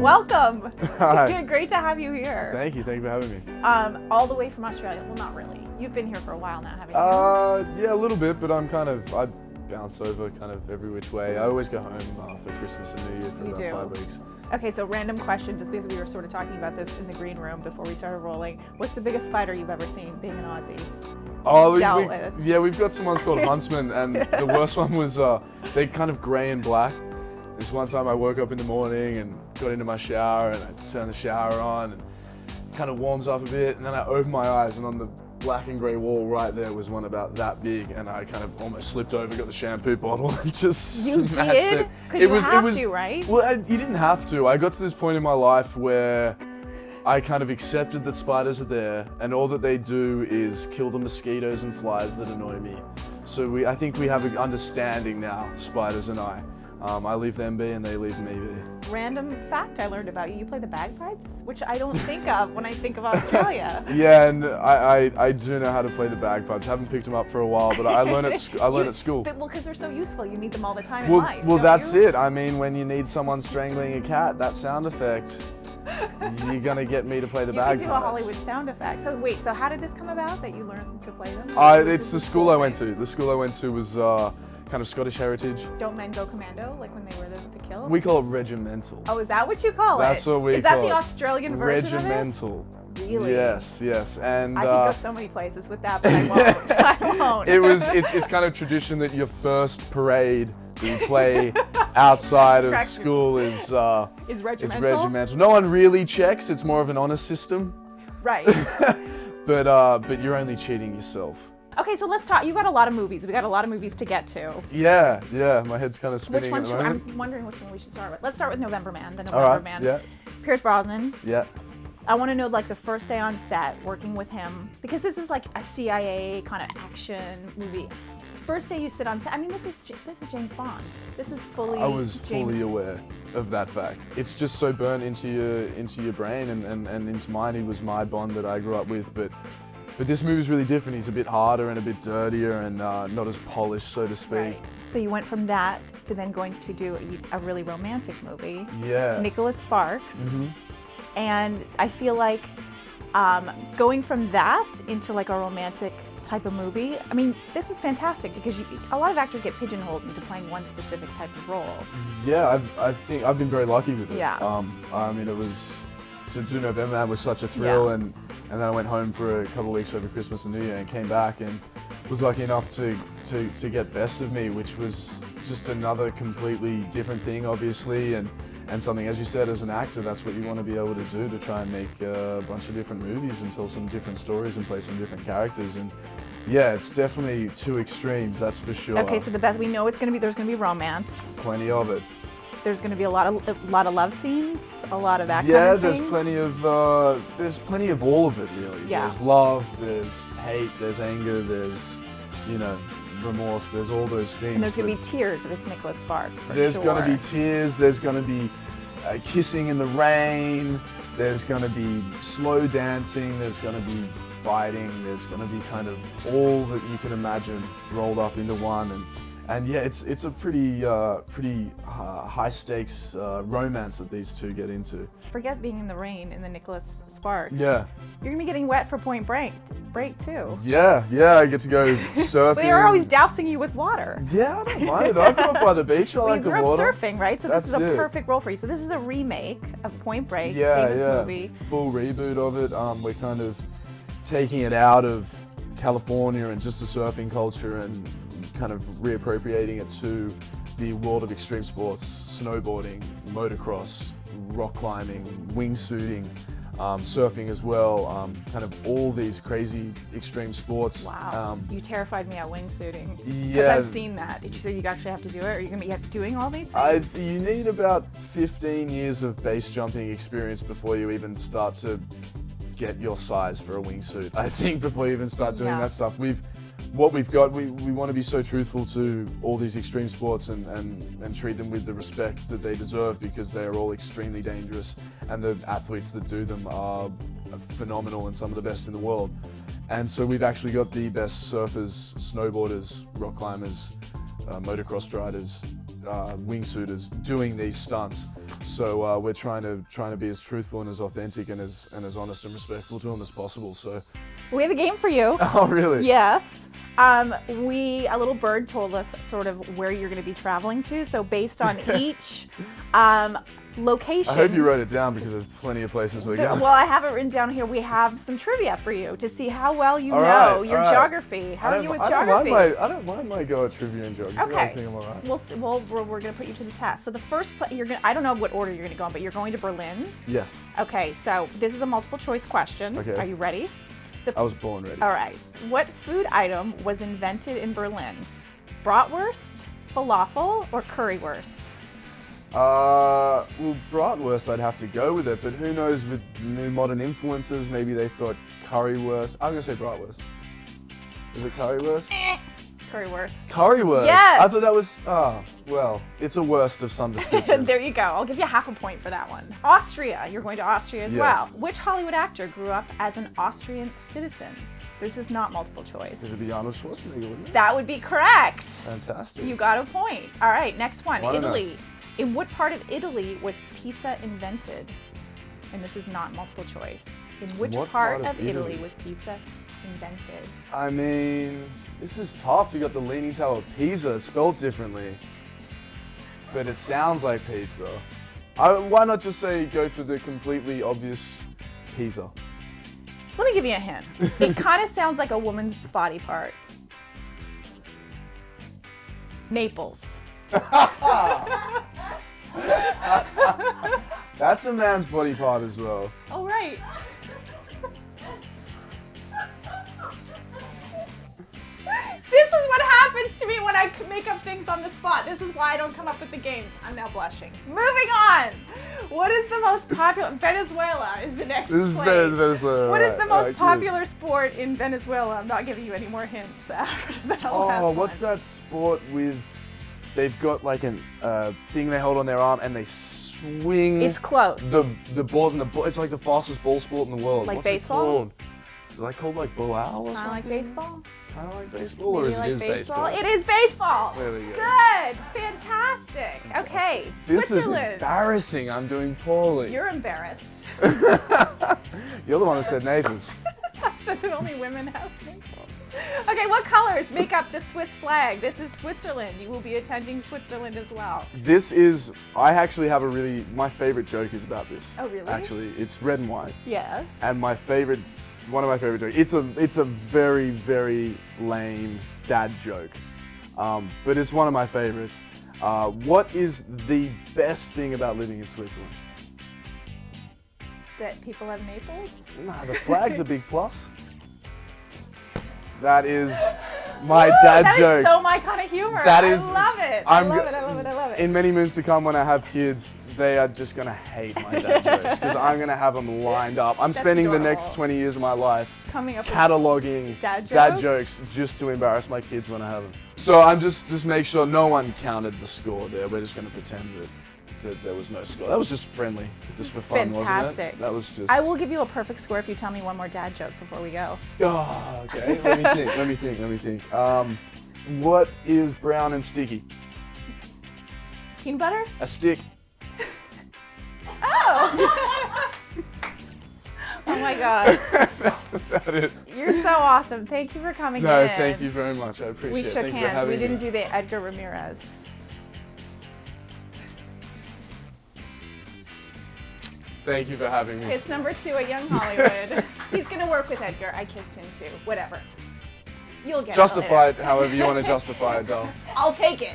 welcome. Hi. Great to have you here. Thank you for having me. All the way from Australia. Well, not really. You've been here for a while now, haven't you? Yeah, a little bit, but I bounce over kind of every which way. I always go home for Christmas and New Year for about 5 weeks. Okay, so random question, just because we were sort of talking about this in the green room before we started rolling. What's the biggest spider you've ever seen, being an Aussie? We've got some ones called huntsmen, and the worst one was they're kind of grey and black. This one time I woke up in the morning and got into my shower, and I turned the shower on and it kind of warms up a bit, and then I opened my eyes, and on the black and grey wall right there was one about that big, and I kind of almost slipped over, got the shampoo bottle and just smashed it. Because you have to, right? Well, you didn't have to. I got to this point in my life where I kind of accepted that spiders are there, and all that they do is kill the mosquitoes and flies that annoy me. So I think we have an understanding now, spiders and I. I leave them be and they leave me be. Random fact I learned about you, you play the bagpipes, which I don't think of when I think of Australia. Yeah, and I do know how to play the bagpipes. Haven't picked them up for a while, but I learn at school. Well, because they're so useful, you need them all the time in Well, life. well, that's it. I mean, when you need someone strangling a cat, that sound effect, you're gonna get me to play the bagpipes. You can do a Hollywood sound effect. So wait, so how did this come about that you learned to play them? It's the school I went to. The school I went to was kind of Scottish heritage. Don't men go commando, like when they were the kill? We call it regimental. Oh, is that what you call it? That's what we call it. Is that the Australian version regimental. of it? Really? Yes. And I could go so many places with that, but I won't. I won't. It's kind of tradition that your first parade that you play outside of school is regimental. No one really checks. It's more of an honor system. Right. But you're only cheating yourself. Okay, so let's talk. You got a lot of movies. We got a lot of movies to get to. Yeah. My head's kind of spinning. Which one? At the moment. I'm wondering which one we should start with. Let's start with November Man. The November Man. Yeah. Pierce Brosnan. Yeah. I want to know like the first day on set working with him, because this is like a CIA kind of action movie. First day you sit on set. I mean, this is James Bond. This is fully. I was fully aware of that fact. It's just so burnt into your brain and into mine. He was my Bond that I grew up with, but this movie's really different. He's a bit harder and a bit dirtier and not as polished, so to speak. Right. So you went from that to then going to do a really romantic movie. Yeah. Nicholas Sparks. Mm-hmm. And I feel like going from that into like a romantic type of movie, I mean, this is fantastic because a lot of actors get pigeonholed into playing one specific type of role. Yeah, I think I've been very lucky with it. Yeah. I mean, it was, to do November Man was such a thrill, Yeah. and then I went home for a couple of weeks over Christmas and New Year and came back and was lucky enough to get Best of Me, which was just another completely different thing, obviously, and something, as you said, as an actor, that's what you want to be able to do, to try and make a bunch of different movies and tell some different stories and play some different characters. And yeah, it's definitely two extremes, that's for sure. Okay, so we know there's going to be romance. Plenty of it. There's going to be a lot of love scenes, a lot of that kind Yeah, of thing. there's plenty of all of it, really. Yeah. There's love, there's hate, there's anger, there's, remorse, there's all those things. And there's going to be tears if it's Nicholas Sparks, for There's sure. going to be tears, there's going to be kissing in the rain, there's going to be slow dancing, there's going to be fighting, there's going to be kind of all that you can imagine rolled up into one. And yeah, it's a pretty high stakes romance that these two get into. Forget being in the rain in the Nicholas Sparks. Yeah. You're going to be getting wet for Point Break too. Yeah, I get to go surfing. They're always dousing you with water. Yeah, I don't mind it. I grew up by the beach. I like the You grew up water. surfing, right? So this is a perfect role for you. So this is a remake of Point Break, famous movie. Full reboot of it. We're kind of taking it out of California and just the surfing culture and kind of reappropriating it to the world of extreme sports, snowboarding, motocross, rock climbing, wingsuiting, surfing as well, kind of all these crazy extreme sports. Wow, you terrified me at wingsuiting. Yeah. Because I've seen that. So you actually have to do it? Are you going to be doing all these things? You need about 15 years of base jumping experience before you even start to get your size for a wingsuit. I think before you even start doing that stuff, we want to be so truthful to all these extreme sports and treat them with the respect that they deserve, because they are all extremely dangerous and the athletes that do them are phenomenal and some of the best in the world. And so we've actually got the best surfers, snowboarders, rock climbers, motocross riders, wingsuiters doing these stunts. So we're trying to be as truthful and as authentic and as honest and respectful to them as possible. So We have a game for you. oh really? Yes. A little bird told us sort of where you're going to be traveling to. So based on each location. I hope you wrote it down because there's plenty of places we're going. Well, I have it written down here. We have some trivia for you to see how well you All know right, your all right. geography. How are you with geography? I don't mind my go at trivia and geography. Okay. I think I'm all right. We're going to put you to the test. So the first place I don't know what order you're going to go in, but you're going to Berlin. Yes. Okay, so this is a multiple choice question. Okay. Are you ready? I was born ready. All right. What food item was invented in Berlin? Bratwurst, falafel, or currywurst? Well, bratwurst, I'd have to go with it, but who knows with new modern influences, maybe they thought currywurst. I'm going to say bratwurst. Is it currywurst? Currywurst. Currywurst? Yes! I thought that was, well, it's a worst of some description. There you go. I'll give you half a point for that one. Austria. You're going to Austria as Yes. well. Which Hollywood actor grew up as an Austrian citizen? This is not multiple choice. It would be Arnold Schwarzenegger, wouldn't it? That would be correct. Fantastic. You got a point. All right, next one. I don't know. Italy. In what part of Italy was pizza invented? And this is not multiple choice. In which What part part of of Italy Italy? was pizza invented? I mean, this is tough. You got the Leaning Tower of Pisa. It's spelled differently. But it sounds like pizza. Why not just go for the completely obvious Pisa? Let me give you a hint. It kind of sounds like a woman's body part. Naples. That's a man's body part as well. Oh, right. This is what happens to me when I make up things on the spot. This is why I don't come up with the games. I'm now blushing. Moving on. What is the most popular? Venezuela is the next This is place. Venezuela. What is the right, most good. popular sport in Venezuela? I'm not giving you any more hints after that Oh, last what's one. that sport with? They've got like an thing they hold on their arm and they swing. It's close. The balls and the ball. It's like the fastest ball sport in the world. Like What's baseball? It called? Is it like called like Boal or Kind something? of like baseball? Kind of like baseball, or Maybe is like it is baseball? It is baseball. There we go. Good. Fantastic. Okay. This is Switzerland. embarrassing. I'm doing poorly. You're embarrassed. You're the one that said Naples. I said that only women have nipples. Okay, what colors make up the Swiss flag? This is Switzerland. You will be attending Switzerland as well. This is. I actually have my favorite joke is about this. Oh, really? Actually, it's red and white. Yes. And one of my favorite jokes. It's a very, very lame dad joke, but it's one of my favorites. What is the best thing about living in Switzerland? That people have Naples? Nah, the flag's a big plus. That is my Ooh, dad that joke. is so my kind of humor. That is- I love it. I'm I love go- it. I love it. I love it. In many moons to come, when I have kids, they are just gonna hate my dad jokes because I'm gonna have them lined up. I'm That's spending the adorable. next 20 years of my life Coming up with cataloging Dad jokes just to embarrass my kids when I have them. So I'm just make sure no one counted the score there. We're just gonna pretend that there was no score. That was just friendly, just for fun, fantastic. wasn't it? That was just. I will give you a perfect score if you tell me one more dad joke before we go. Oh, okay. Let me think. What is brown and sticky? Peanut butter? A stick. Oh! Oh my God. That's about it. You're so awesome. Thank you for coming in. No, thank you very much. I appreciate We it. shook Thank you for hands. having We didn't me. do the Edgar Ramirez. Thank you for having me. Kiss number 2 at Young Hollywood. He's gonna work with Edgar. I kissed him too. Whatever. You'll get Justify it it however you want to justify it, doll. later. I'll take it.